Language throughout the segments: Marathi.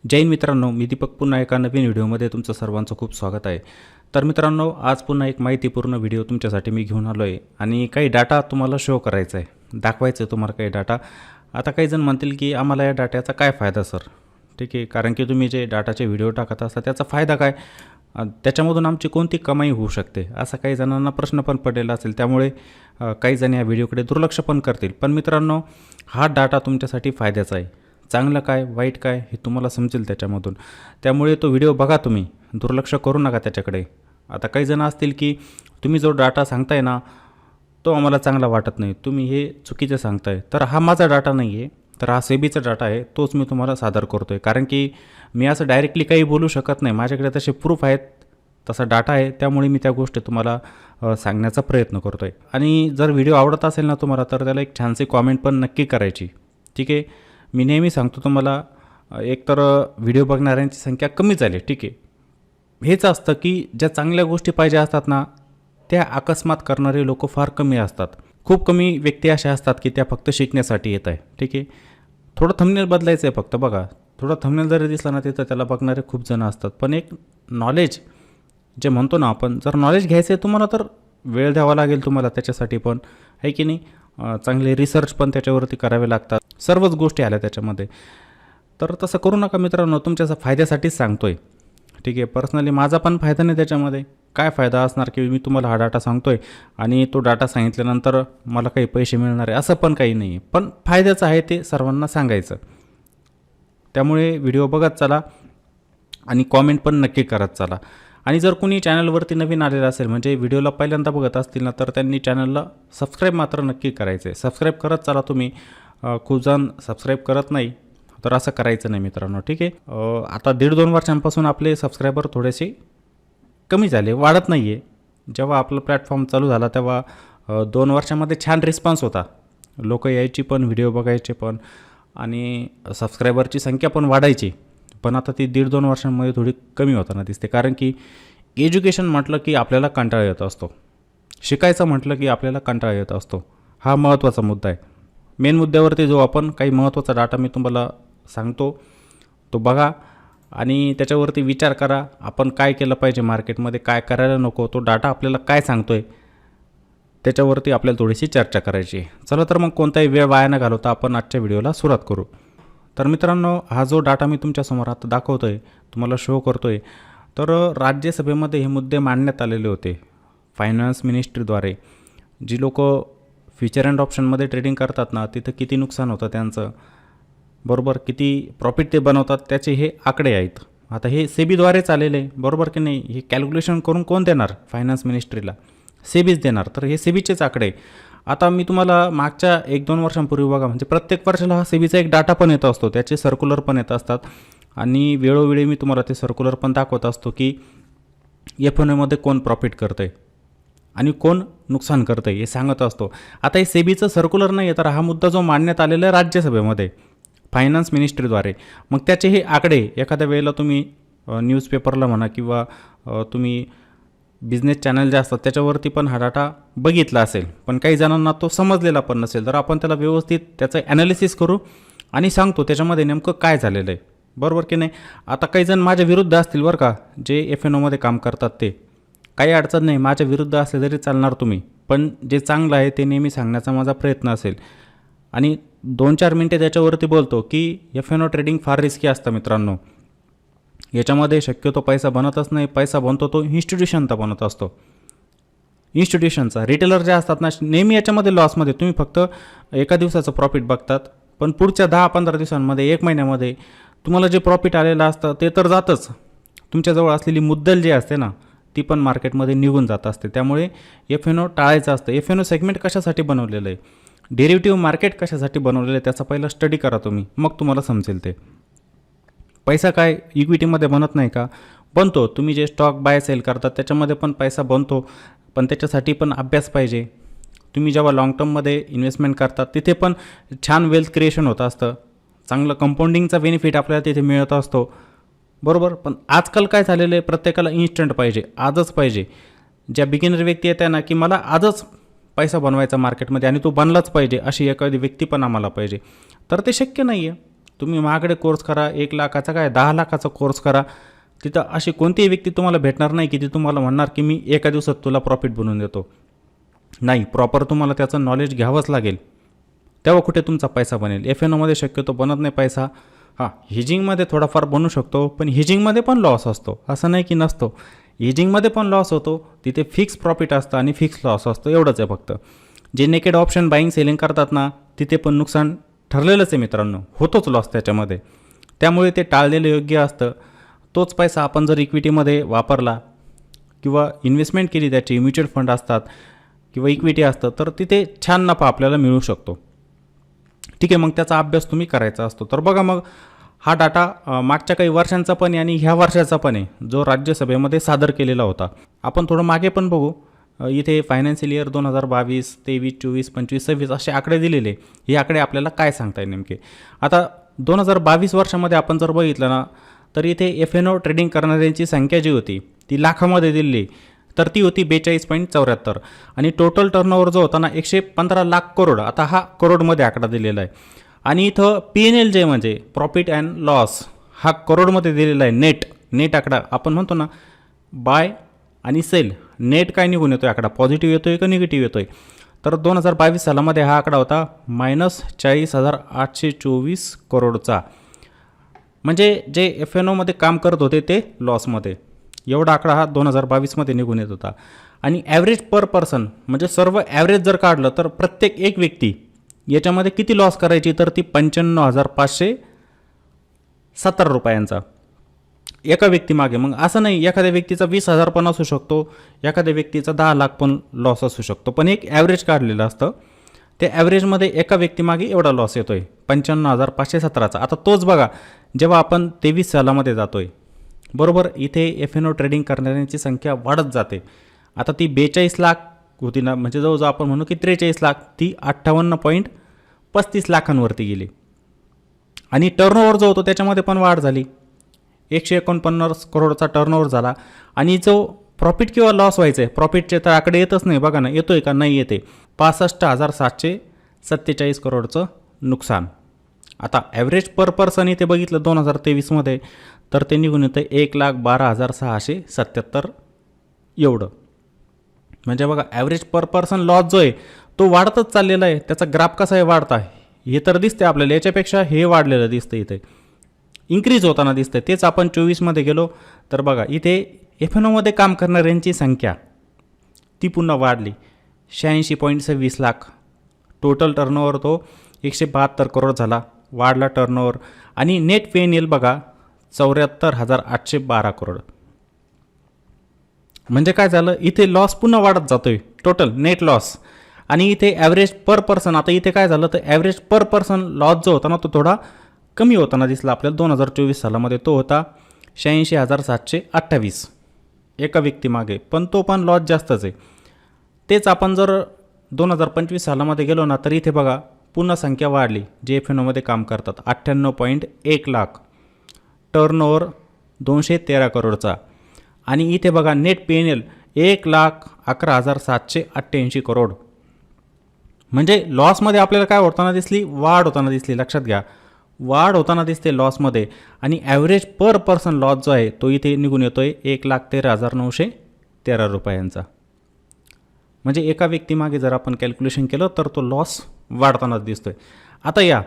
जय हिंद मित्रांनो, मी दीपक पुन्हा एका नवीन व्हिडिओमध्ये तुमचं सर्वांचं खूप स्वागत आहे. तर मित्रांनो, आज पुन्हा एक माहितीपूर्ण व्हिडिओ तुमच्यासाठी मी घेऊन आलो आहे आणि काही डाटा तुम्हाला शो करायचा आहे, दाखवायचं आहे तुम्हाला काही डाटा. आता काही जण म्हणतील की आम्हाला या डाट्याचा काय फायदा सर? ठीक आहे, कारण की तुम्ही जे डाटाचे व्हिडिओ टाकत असता त्याचा फायदा काय? त्याच्यामधून आमची कोणती कमाई होऊ शकते, असा काही जणांना प्रश्न पण पडलेला असेल. त्यामुळे काही जण या व्हिडिओकडे दुर्लक्ष पण करतील. पण मित्रांनो, हा डाटा तुमच्यासाठी फायद्याचा आहे. चांगलं काय वाईट काय हे तुम्हाला समजेल त्याच्यामधून. त्यामुळे तो व्हिडिओ बघा, तुम्ही दुर्लक्ष करू नका त्याच्याकडे. आता काही जण असतील की तुम्ही जो डाटा सांगताय ना तो आम्हाला चांगला वाटत नाही, तुम्ही हे चुकीचं सांगताय. तर हा माझा डाटा नाही आहे, तर हा सेबीचा डाटा आहे, तोच मी तुम्हाला सादर करतो आहे. कारण की मी असं डायरेक्टली काही बोलू शकत नाही, माझ्याकडे तसे प्रूफ आहेत, तसा डाटा आहे. त्यामुळे मी त्या गोष्टी तुम्हाला सांगण्याचा प्रयत्न करतो आहे. आणि जर व्हिडिओ आवडत असेल ना तुम्हाला, तर त्याला एक छानशी कॉमेंट पण नक्की करायची. ठीक आहे, मी नेहमी सांगतो तुम्हाला, एकतर व्हिडिओ बघणाऱ्यांची संख्या कमी झाली. ठीक आहे, हेच असतं की ज्या चांगल्या गोष्टी पाहिजे असतात ना त्या अकस्मात करणारे लोक फार कमी असतात. खूप कमी व्यक्ती अशा असतात की त्या फक्त शिकण्यासाठी येत आहे. ठीक आहे, थोडं थंबनेल बदलायचं आहे फक्त. बघा, थोडं थंबनेल जरी दिसला ना तिथं त्याला बघणारे खूप जण असतात. पण एक नॉलेज जे म्हणतो ना आपण, जर नॉलेज घ्यायचं आहे तुम्हाला तर वेळ द्यावा लागेल तुम्हाला त्याच्यासाठी पण, आहे की नाही. चांगले रिसर्च पण त्याच्यावरती करावे लागतात, सर्वच गोष्टी आल्या त्याच्यामध्ये. तर तसं करू नका मित्रांनो, तुमच्या फायद्यासाठीच सांगतो आहे. ठीक आहे, पर्सनली माझा पण फायदा नाही त्याच्यामध्ये. काय फायदा असणार की मी तुम्हाला हा डाटा सांगतो आहे आणि तो डाटा सांगितल्यानंतर मला काही पैसे मिळणार आहे, असं पण काही नाही आहे. पण फायद्याचं आहे ते सर्वांना सांगायचं. त्यामुळे व्हिडिओ बघत चला आणि कॉमेंट पण नक्की करत चला. आणि जर कोणी चॅनलवरती नवीन आलेलं असेल, म्हणजे व्हिडिओला पहिल्यांदा बघत असतील ना, तर त्यांनी चॅनलला सबस्क्राईब मात्र नक्की करायचं आहे. सबस्क्राईब करत चला तुम्ही. खूप जण सबस्क्राईब करत नाही, तर असं करायचं नाही मित्रांनो. ठीक आहे, आता 1.5-2 वर्षांपासून आपले सबस्क्रायबर थोडेसे कमी झाले, वाढत नाही आहे. जेव्हा आपलं प्लॅटफॉर्म चालू झाला तेव्हा 2 वर्षामध्ये छान रिस्पॉन्स होता, लोक यायची पण, व्हिडिओ बघायचे पण, आणि सबस्क्रायबरची संख्या पण वाढायची. पण आता ती 1.5-2 वर्षांमध्ये थोडी कमी होताना दिसते. कारण की एज्युकेशन म्हटलं की आपल्याला कंटाळा येत असतो, शिकायचं म्हटलं की आपल्याला कंटाळा येत असतो. हा महत्त्वाचा मुद्दा आहे. मेन मुद्द्यावरती जो आपण काही महत्त्वाचा डाटा मी तुम्हाला सांगतो तो बघा आणि त्याच्यावरती विचार करा. आपण काय केलं पाहिजे, मार्केटमध्ये काय करायला नको, तो डाटा आपल्याला काय सांगतो आहे त्याच्यावरती आपल्याला थोडीशी चर्चा करायची आहे. चला तर मग कोणताही वेळ वाया न घालवता आपण आजच्या व्हिडिओला सुरुवात करू. तर मित्रांनो, हा जो डाटा मी तुमच्यासमोर आता दाखवतो आहे, तुम्हाला शो करतो आहे, तर राज्यसभेमध्ये हे मुद्दे मांडण्यात आलेले होते फायनान्स मिनिस्ट्रीद्वारे. जी लोक फ्युचर अँड ऑप्शनमध्ये ट्रेडिंग करतात ना, तिथं किती नुकसान होतं त्यांचं, बरोबर, किती प्रॉफिट ते बनवतात, त्याचे हे आकडे आहेत. आता हे सेबीद्वारेच आलेले, बरोबर की नाही. हे कॅल्क्युलेशन करून कोण देणार फायनान्स मिनिस्ट्रीला? सेबीच देणार. तर हे सेबीचेच आकडे. आता मी तुम्हाला मागच्या 1-2 वर्षांपूर्वी बघा, म्हणजे प्रत्येक वर्षाला हा सेबीचा एक डाटा पण येत असतो, त्याचे सर्क्युलर पण येत असतात आणि वेळोवेळी मी तुम्हाला ते सर्क्युलर पण दाखवत असतो की एफ-एन-ओमध्ये कोण प्रॉफिट करतं आहे आणि कोण नुकसान करतं आहे हे सांगत असतो. आता हे सेबीचं सर्क्युलर नाही आहे, तर हा मुद्दा जो मांडण्यात आलेला आहे राज्यसभेमध्ये फायनान्स मिनिस्ट्रीद्वारे, मग त्याचे हे आकडे एखाद्या वेळेला तुम्ही न्यूजपेपरला म्हणा किंवा तुम्ही बिझनेस चॅनल जे असतात त्याच्यावरती पण हा डाटा बघितला असेल, पण काही जणांना तो समजलेला पण नसेल. तर आपण त्याला व्यवस्थित त्याचं ॲनालिसिस करू आणि सांगतो त्याच्यामध्ये नेमकं काय झालेलं आहे, बरोबर की नाही. आता काही जण माझ्या विरुद्ध असतील बरं का, जे एफ-एन-ओमध्ये काम करतात, ते काही अडचण नाही, माझ्या विरुद्ध असले तरी चालणार तुम्ही, पण जे चांगलं आहे ते नेहमी सांगण्याचा माझा प्रयत्न असेल. आणि 2-4 मिनटे त्याच्यावरती बोलतो की एफ-एन-ओ ट्रेडिंग फार रिस्की असतं मित्रांनो. याच्यामध्ये शक्यतो पैसा बनतच नाही, पैसा बनतो तो इन्स्टिट्यूशनचा बनत असतो, इन्स्टिट्यूशनचा. रिटेलर जे असतात ना, नेहमी याच्यामध्ये लॉसमध्ये. तुम्ही फक्त एका दिवसाचं प्रॉफिट बघतात, पण पुढच्या 10-15 दिवसांमध्ये, 1 महिन्यामध्ये तुम्हाला जे प्रॉफिट आलेलं असतं ते तर जातच, तुमच्याजवळ असलेली मुद्दल जी असते ना ती पण मार्केटमध्ये निघून जात असते. त्यामुळे एफ-एन-ओ टाळायचं असतं. एफ-एन-ओ सेगमेंट कशासाठी बनवलेलं आहे, डेरिव्हेटिव्ह मार्केट कशासाठी बनवलेलं आहे, त्याचा पहिला स्टडी करा तुम्ही, मग तुम्हाला समजेल ते. पैसा काय इक्विटीमध्ये बनत नाही का? बनतो. तुम्ही जे स्टॉक बाय सेल करतात त्याच्यामध्ये पण पैसा बनतो, पण त्याच्यासाठी पण अभ्यास पाहिजे. तुम्ही जेव्हा लाँग टर्ममध्ये इन्व्हेस्टमेंट करतात तिथे पण छान वेल्थ क्रिएशन होत असतं, चांगलं कंपाऊंडिंगचा बेनिफिट आपल्याला तिथे मिळत असतो, बरोबर. पण आजकाल काय झालेलं आहे, प्रत्येकाला इन्स्टंट पाहिजे, आजच पाहिजे. ज्या बिगिनर व्यक्ती येत्या ना की मला आजच पैसा बनवायचा मार्केटमध्ये आणि तो बनलाच पाहिजे, अशी एखादी व्यक्ती पण आम्हाला पाहिजे, तर ते शक्य नाही आहे. तुम्ही महागडे कोर्स करा, 1 लाखाचा काय 10 लाखाचा कोर्स करा, तिथं अशी कोणतीही व्यक्ती तुम्हाला भेटणार नाही की ती तुम्हाला म्हणणार की मी एका दिवसात तुला प्रॉफिट बनवून देतो. नाही, प्रॉपर तुम्हाला त्याचं नॉलेज घ्यावंच लागेल, तेव्हा कुठे तुमचा पैसा बनेल. एफ-एन-ओमध्ये शक्यतो बनत नाही पैसा. हां, हेजिंगमध्ये थोडाफार बनू शकतो, पण हेजिंगमध्ये पण लॉस असतो, असं नाही की नसतो. हेजिंगमध्ये पण लॉस होतो, तिथे फिक्स प्रॉफिट असतं आणि फिक्स लॉस असतो, एवढंच आहे फक्त. जे नेकेड ऑप्शन बाईंग सेलिंग करतात ना, तिथे पण नुकसान ठरलेलंच आहे मित्रांनो, होतोच लॉस त्याच्यामध्ये. त्यामुळे ते टाळलेलं योग्य असतं. तोच पैसा आपण जर इक्विटीमध्ये वापरला किंवा इन्व्हेस्टमेंट केली, त्याची म्युच्युअल फंड असतात किंवा इक्विटी असतं, तर तिथे छान नफा आपल्याला मिळू शकतो. ठीक आहे, मग त्याचा अभ्यास तुम्ही करायचा असतो. तर बघा, मग हा डाटा मागच्या काही वर्षांचा पण आहे आणि ह्या वर्षाचा पण आहे, जो राज्यसभेमध्ये सादर केलेला होता. आपण थोडं मागे पण बघू. इथे फायनान्शियल इयर 2022, 23, 24, 25, 26 असे आकडे दिलेले. हे आकडे आपल्याला काय सांगताय नेमके. आता 2022 वर्षामध्ये आपण जर बघितलं ना, तर इथे एफ-एन-ओ ट्रेडिंग करणाऱ्यांची संख्या जी होती ती लाखामध्ये दिली, तर ती होती 42.74 आणि टोटल टर्नओव्हर जो होता ना 115 लाख करोड. आता हा करोडमध्ये आकडा दिलेला आहे आणि इथं PNL जे म्हणजे प्रॉफिट अँड लॉस हा करोडमध्ये दिलेला आहे. नेट आकडा आपण म्हणतो ना, बाय आणि सेल, नेट काय निघून येतो आहे आकडा, पॉझिटिव्ह येतो आहे का निगेटिव्ह येतो आहे. तर 2022 सालामध्ये हा आकडा होता -40,824 करोडचा. म्हणजे जे एफ-एन-ओमध्ये काम करत होते ते लॉसमध्ये, एवढा आकडा हा 2022मध्ये निघून येत होता. आणि ॲव्हरेज पर पर्सन म्हणजे सर्व ॲव्हरेज जर काढलं तर प्रत्येक एक व्यक्ती याच्यामध्ये किती लॉस करायची, तर ती 55,570 रुपयांचा एका व्यक्तीमागे. मग असं नाही, एखाद्या व्यक्तीचा 20,000 पण असू शकतो, एखाद्या व्यक्तीचा 10 लाख पण लॉस असू शकतो, पण एक ॲव्हरेज काढलेलं असतं. त्या ॲव्हरेजमध्ये एका व्यक्तीमागे एवढा लॉस येतो आहे 55,517चा. आता तोच बघा, जेव्हा आपण 23 सालामध्ये जातो आहे, बरोबर, इथे एफ-एन-ओ ट्रेडिंग करणाऱ्यांची संख्या वाढत जाते. आता ती 42 लाख होती ना, म्हणजे जवळजवळ आपण म्हणू की 43 लाख, ती 58.35 लाखांवरती गेली. आणि टर्नओव्हर जो होतो त्याच्यामध्ये पण वाढ झाली, 149 करोडचा टर्नओव्हर झाला. आणि जो प्रॉफिट किंवा लॉस व्हायचं आहे, प्रॉफिटचे तर आकडे येतच नाही, बघा ना, येतो आहे का नाही येते, 65,747 करोडचं नुकसान. आता ॲव्हरेज पर पर्सन इथे बघितलं 2023मध्ये, तर ते निघून येतं 1,12,677 एवढं. म्हणजे बघा, ॲव्हरेज पर पर्सन लॉस जो आहे तो वाढतच चाललेला आहे. त्याचा ग्राफ कसा आहे, वाढता हे तर दिसते आपल्याला, याच्यापेक्षा हे वाढलेलं दिसतं, इथे इन्क्रीज होताना दिसतं. तेच आपण 24मध्ये गेलो तर बघा, इथे एफ-एन-ओमध्ये काम करणाऱ्यांची संख्या ती पुन्हा वाढली, 86.26 लाख. टोटल टर्नओव्हर तो 172 करोड झाला, वाढला टर्नओव्हर. आणि नेट PNL बघा 74,812 करोड. म्हणजे काय झालं, इथे लॉस पुन्हा वाढत जातोय, टोटल नेट लॉस. आणि इथे ॲव्हरेज पर पर्सन, आता इथे काय झालं, तर ॲव्हरेज पर पर्सन लॉस जो होता ना, तो थोडा कमी होताना दिसला आपल्याला 2024 सालामध्ये. तो होता 86,728 एका व्यक्तीमागे, पण तो पण लॉस जास्तच आहे. तेच आपण जर 2025 सालामध्ये गेलो ना, तर इथे बघा पुन्हा संख्या वाढली जे एफ-एन-ओमध्ये काम करतात, 98.1 लाख, टर्नओव्हर 213 करोडचा. आणि इथे बघा नेट PNL 1,11,788 करोड. म्हणजे लॉसमध्ये आपल्याला काय होताना दिसली, वाढ होताना दिसली, लक्षात घ्या, वाढ होताना दिसते लॉसमध्ये. आणि ॲव्हरेज पर पर्सन लॉस जो आहे तो इथे निघून येतो आहे 1,13,913 रुपयांचा. म्हणजे एका व्यक्तीमागे जर आपण कॅल्क्युलेशन केलं तर तो लॉस वाढतानाच दिसतो आहे. आता या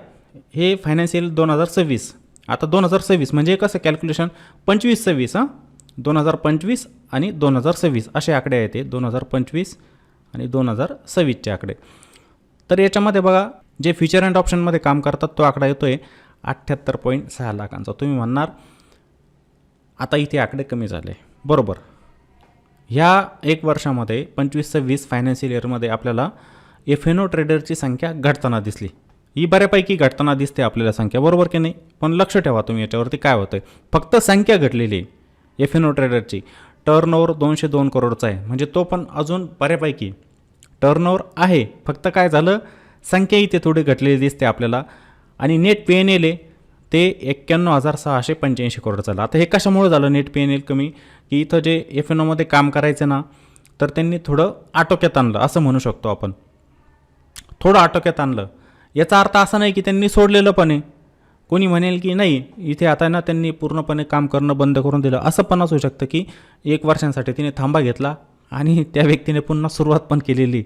हे फायनान्शियल 2026, आता 2026 म्हणजे कसं कॅल्क्युलेशन, 25-26, 2025 आणि 2026 असे आकडे आहेत ते, 2025 आणि 2026चे आकडे. तर याच्यामध्ये बघा, जे फ्युचर अँड ऑप्शनमध्ये काम करतात तो आकडा येतो आहे 78.6 लाखांचा. तुम्ही म्हणणार आता इथे आकडे कमी झाले, बरोबर. ह्या एक वर्षामध्ये 25-26 फायनान्शियल इयरमध्ये आपल्याला एफ-एन-ओ ट्रेडरची संख्या घटताना दिसली. ही बऱ्यापैकी घटताना दिसते आपल्याला संख्या, बरोबर की नाही. पण लक्ष ठेवा तुम्ही याच्यावरती काय होतं आहे, फक्त संख्या घटलेली आहे एफ-एन-ओ ट्रेडरची. टर्नओव्हर 202 करोडचा आहे, म्हणजे तो पण अजून बऱ्यापैकी टर्नओव्हर आहे, फक्त काय झालं, संख्या इथे थोडी घटलेली दिसते आपल्याला. आणि नेट PNL आहे ते 91,685 करोड झालं. आता हे कशामुळे झालं नेट PNL कमी, की इथं जे एफ-एन-ओमध्ये काम करायचं ना, तर त्यांनी थोडं आटोक्यात आणलं असं म्हणू शकतो आपण, थोडं आटोक्यात आणलं. याचा अर्थ असा नाही की त्यांनी सोडलेलं पण आहे, कोणी म्हणेल की नाही इथे आता ना त्यांनी पूर्णपणे काम करणं बंद करून दिलं, असं पण असू शकतं की 1 वर्षांसाठी तिने थांबा घेतला आणि त्या व्यक्तीने पुन्हा सुरुवात पण केलेली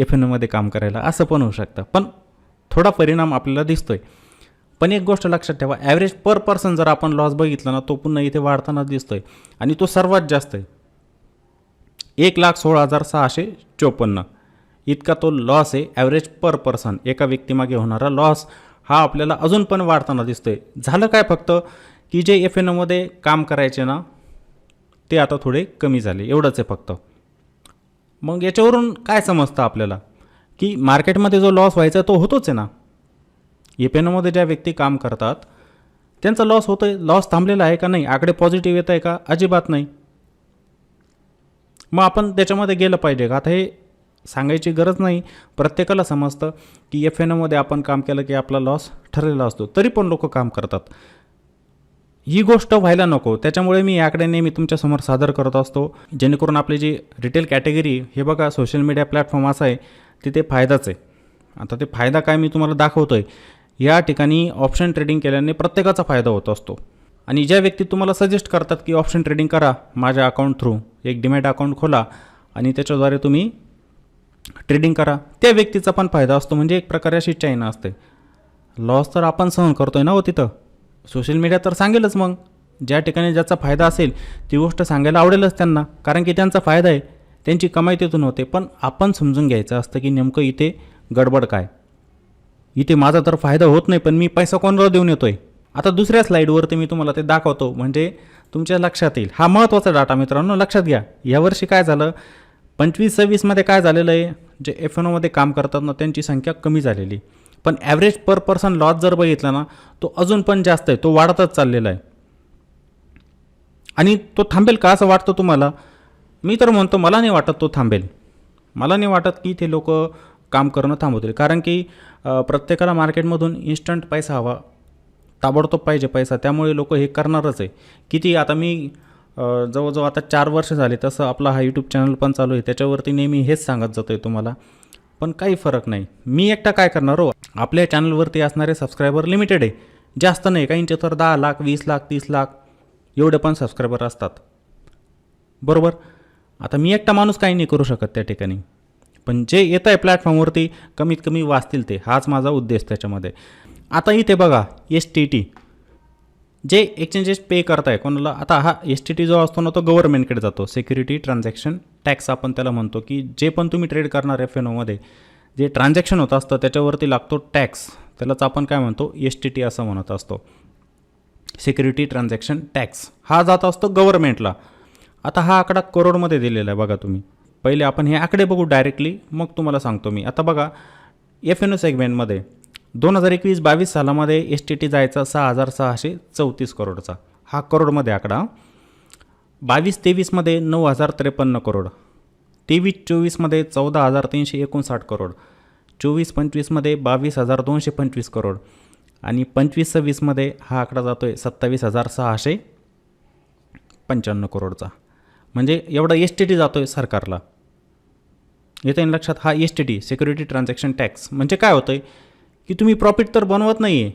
F&Oमध्ये काम करायला, असं पण होऊ शकतं. पण थोडा परिणाम आपल्याला दिसतोय. पण एक गोष्ट लक्षात ठेवा, ॲव्हरेज पर पर्सन जर आपण लॉस बघितला ना, तो पुन्हा इथे वाढताना दिसतोय आणि तो सर्वात जास्त आहे. 1,16,654 इतका तो लॉस आहे ॲव्हरेज पर पर्सन. एका व्यक्तीमागे होणारा लॉस हा आपल्याला अजून पण वाढताना दिसतोय. झालं काय फक्त की जे F&Oमध्ये काम करायचे ना ते आता थोडे कमी झाले, एवढंच आहे फक्त. मग याच्यावरून काय समजतं आपल्याला की मार्केटमध्ये जो लॉस व्हायचा तो होतोच आहे ना. F&Oमध्ये ज्या व्यक्ती काम करतात त्यांचा लॉस होतो आहे. लॉस थांबलेला आहे का नाही, आकडे पॉझिटिव्ह येत आहे का, अजिबात नाही. मग आपण त्याच्यामध्ये गेलं पाहिजे का. आता हे सांगायची गरज नाही, प्रत्येकाला समजतं की F&Oमध्ये आपण काम केलं की आपला लॉस ठरलेला असतो, तरी पण लोक काम करतात. ही गोष्ट व्हायला नको, त्याच्यामुळे मी याकडे नेहमी तुमच्यासमोर सादर करत असतो, जेणेकरून आपली जी रिटेल कॅटेगरी, हे बघा सोशल मीडिया प्लॅटफॉर्म असा आहे तिथे फायदाच आहे. आता ते फायदा काय मी तुम्हाला दाखवतो आहे. या ठिकाणी ऑप्शन ट्रेडिंग केल्याने प्रत्येकाचा फायदा होत असतो. आणि ज्या व्यक्ती तुम्हाला सजेस्ट करतात की ऑप्शन ट्रेडिंग करा माझ्या अकाउंट थ्रू, एक डीमॅट अकाउंट खोला आणि त्याच्याद्वारे तुम्ही ट्रेडिंग करा, त्या व्यक्तीचा पण फायदा असतो. म्हणजे एक प्रकारे अशी चैन असते. लॉस तर आपण सहन करतोय ना हो तिथं, सोशल मीडिया तर सांगेलच. मग ज्या ठिकाणी ज्याचा फायदा असेल ती गोष्ट सांगायला आवडेलच त्यांना, कारण की त्यांचा फायदा आहे, त्यांची कमाई तिथून होते. पण आपण समजून घ्यायचं असतं की नेमकं इथे गडबड काय. इथे माझा तर फायदा होत नाही, पण मी पैसा कोणाला देऊन येतोय. आता दुसऱ्या स्लाईडवरती मी तुम्हाला ते दाखवतो, म्हणजे तुमच्या लक्षात येईल. हा महत्त्वाचा डाटा मित्रांनो, लक्षात घ्या. यावर्षी काय झालं, 25-26मध्ये काय झालेलं आहे, जे F&Oमध्ये काम करतात ना त्यांची संख्या कमी झालेली. पण ॲव्हरेज पर पर्सन लॉस जर बघितला ना तो अजून पण जास्त आहे, तो वाढतच चाललेला आहे. आणि तो थांबेल का असं वाटतं तुम्हाला? मी तर म्हणतो मला नाही वाटत तो थांबेल. मला नाही वाटत की ते लोक काम करणं थांबवतील, कारण की प्रत्येकाला मार्केटमधून इन्स्टंट पैसा हवा, ताबडतोब पाहिजे पैसा, त्यामुळे लोक हे करणारच आहे. किती आता मी जवळजवळ आता 4 वर्ष झाले तसं आपला हा यूट्यूब चॅनल पण चालू आहे, त्याच्यावरती नेहमी हेच सांगत जातो आहे तुम्हाला. पण काही फरक नाही. मी एकटा काय करणार हो, आपल्या चॅनलवरती असणारे सबस्क्रायबर लिमिटेड आहे, जास्त नाही. काहींचे तर 10 लाख 20 लाख 30 लाख एवढे पण सबस्क्रायबर असतात, बरोबर. आता मी एकटा माणूस काही नाही करू शकत त्या ठिकाणी, पण जे येत आहे प्लॅटफॉर्मवरती कमीत कमी वाचतील ते, हाच माझा उद्देश त्याच्यामध्ये. आता इथे बघा STT जे एक्सचेंजेस पे करताय कोणाला, आता हा STT जो असतो ना तो गव्हर्नमेंटकडे जातो, सिक्युरिटी ट्रान्झॅक्शन टॅक्स आपण त्याला म्हणतो. की जे पण तुम्ही ट्रेड करणार F&Oमध्ये जे ट्रान्झॅक्शन होत असतं त्याच्यावरती लागतो टॅक्स, त्यालाच आपण काय म्हणतो STT असं म्हणत असतो, सिक्युरिटी ट्रान्झॅक्शन टॅक्स. हा जात असतो गव्हर्नमेंटला. आता हा आकडा करोडमध्ये दिलेला आहे बघा तुम्ही. पहिले आपण हे आकडे बघू डायरेक्टली, मग तुम्हाला सांगतो मी. आता बघा F&O सेगमेंटमध्ये 2021-22 सालामध्ये STT जायचा 6,634 करोडचा, हा करोडमध्ये आकडा. 22-23मध्ये 9,053 करोड, 23-24मध्ये 14,359 करोड, 24-25मध्ये 22,225 करोड आणि 25-26मध्ये हा आकडा जातो आहे 27,655 करोडचा. म्हणजे एवढा STT जातो आहे सरकारला. येते लक्षात. हा STT सिक्युरिटी ट्रान्झॅक्शन टॅक्स म्हणजे काय होतं आहे की तुम्ही प्रॉफिट तर बनवत नाही आहे,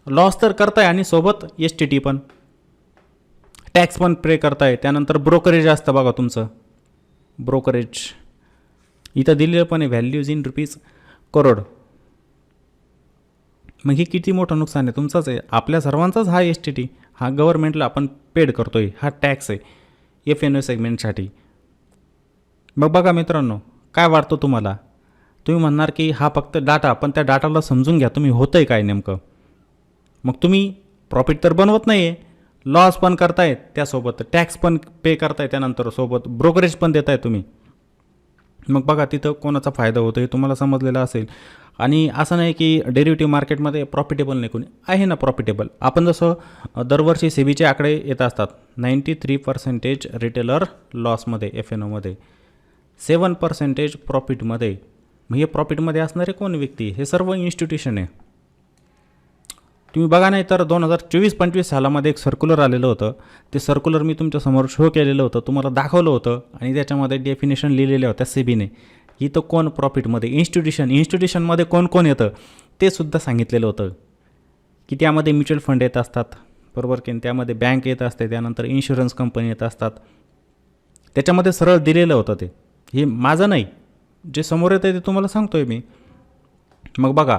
लॉस तर करताय आणि सोबत STT पण, टॅक्स पण पे करताय. त्यानंतर ब्रोकरेज असतं बघा तुमचं, ब्रोकरेज इथं दिलेलं पण आहे, व्हॅल्यूज इन रुपीज करोड. मग हे किती मोठं नुकसान आहे तुमचंच आहे, आपल्या सर्वांचाच. हा STT हा गव्हर्नमेंटला आपण पेड करतो आहे, हा टॅक्स आहे F&O सेगमेंटसाठी. मग बघा मित्रांनो, काय वाटतं तुम्हाला? तुम्ही म्हणणार की हा फक्त डाटा, पण त्या डाटाला समजून घ्या तुम्ही होतं आहे काय नेमकं. मग तुम्ही प्रॉफिट तर बनवत नाही आहे, लॉस पण करताय, त्यासोबत टॅक्स पण पे करताय, त्यानंतर सोबत ब्रोकरेज पण देत आहे तुम्ही. मग बघा तिथं कोणाचा फायदा होतो हे तुम्हाला समजलेलं असेल. आणि असं नाही की डेरिव्हेटिव्ह मार्केटमध्ये प्रॉफिटेबल नाही, कोणी आहे ना प्रॉफिटेबल. आपण जसं दरवर्षी सेबीचे आकडे येत असतात, 93% रिटेलर लॉसमध्ये F&Oमध्ये, 7% प्रॉफिटमध्ये. मग हे प्रॉफिटमध्ये असणारे कोण व्यक्ती, हे सर्व इन्स्टिट्यूशन आहे. तुम्ही बघा, नाही तर 2024-25 सालामध्ये एक सर्क्युलर आलेलं होतं, ते सर्क्युलर मी तुमच्यासमोर शो केलेलं होतं, तुम्हाला दाखवलं होतं आणि त्याच्यामध्ये डेफिनेशन लिहिलेल्या होत्या सेबीने. इथं कोण प्रॉफिटमध्ये, इन्स्टिट्यूशनमध्ये कोण कोण येतं ते सुद्धा सांगितलेलं होतं. की त्यामध्ये म्युच्युअल फंड येत असतात, बरोबर की त्यामध्ये बँक येत असते, त्यानंतर इन्शुरन्स कंपनी येत असतात. त्याच्यामध्ये सरळ दिलेलं होतं ते, हे माझं नाही, जे समोर येतं ते तुम्हाला सांगतोय मी. मग बघा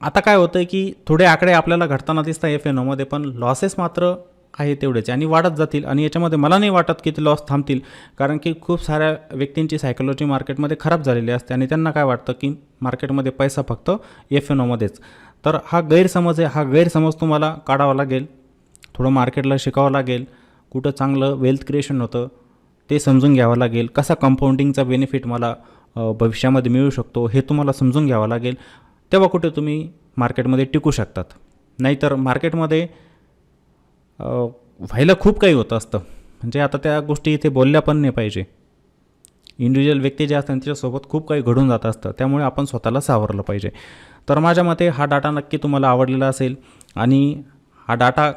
आता काय होतं की थोडे आकडे आपल्याला घडताना दिसतात FNOमध्ये, पण लॉसेस मात्र आहे तेवढेच आणि वाढत जातील. आणि याच्यामध्ये मला नाही वाटत की ते लॉस थांबतील, कारण की खूप साऱ्या व्यक्तींची सायकोलॉजी मार्केटमध्ये खराब झालेली असते आणि त्यांना काय वाटतं की मार्केटमध्ये पैसा फक्त FNOमध्येच. तर हा गैरसमज आहे, हा गैरसमज तुम्हाला काढावा लागेल, थोडं मार्केटला शिकावं लागेल, कुठं चांगलं वेल्थ क्रिएशन होतं ते समजून घ्यावं लागेल, कसा कंपाऊंडिंगचा बेनिफिट मला भविष्यामध्ये मिळू शकतो हे तुम्हाला समजून घ्यावं लागेल. तेव्हा कुठे तुम्ही मार्केटमध्ये टिकू शकतात. नाहीतर मार्केटमध्ये व्हायला खूप काही होतं असतं, म्हणजे आता त्या गोष्टी इथे बोलल्या पण नाही पाहिजे. इंडिव्हिज्युअल व्यक्ती जे असतात त्याच्यासोबत खूप काही घडून जात असतं, त्यामुळे आपण स्वतःला सावरलं पाहिजे. तर माझ्या मते हा डाटा नक्की तुम्हाला आवडलेला असेल आणि हा डाटा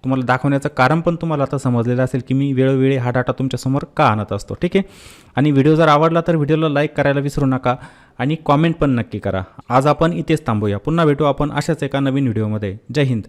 तुम्हाला दाखवण्याचं कारण पण तुम्हाला आता समजलेलं असेल की मी वेळोवेळी हा डाटा तुमच्यासमोर का आणत असतो. ठीक आहे. आणि व्हिडिओ जर आवडला तर व्हिडिओला लाईक करायला विसरू नका आणि कॉमेंट पण नक्की करा. आज आपण इथेच थांबूया, पुन्हा भेटू आपण अशाच एका नवीन व्हिडिओमध्ये. जय हिंद.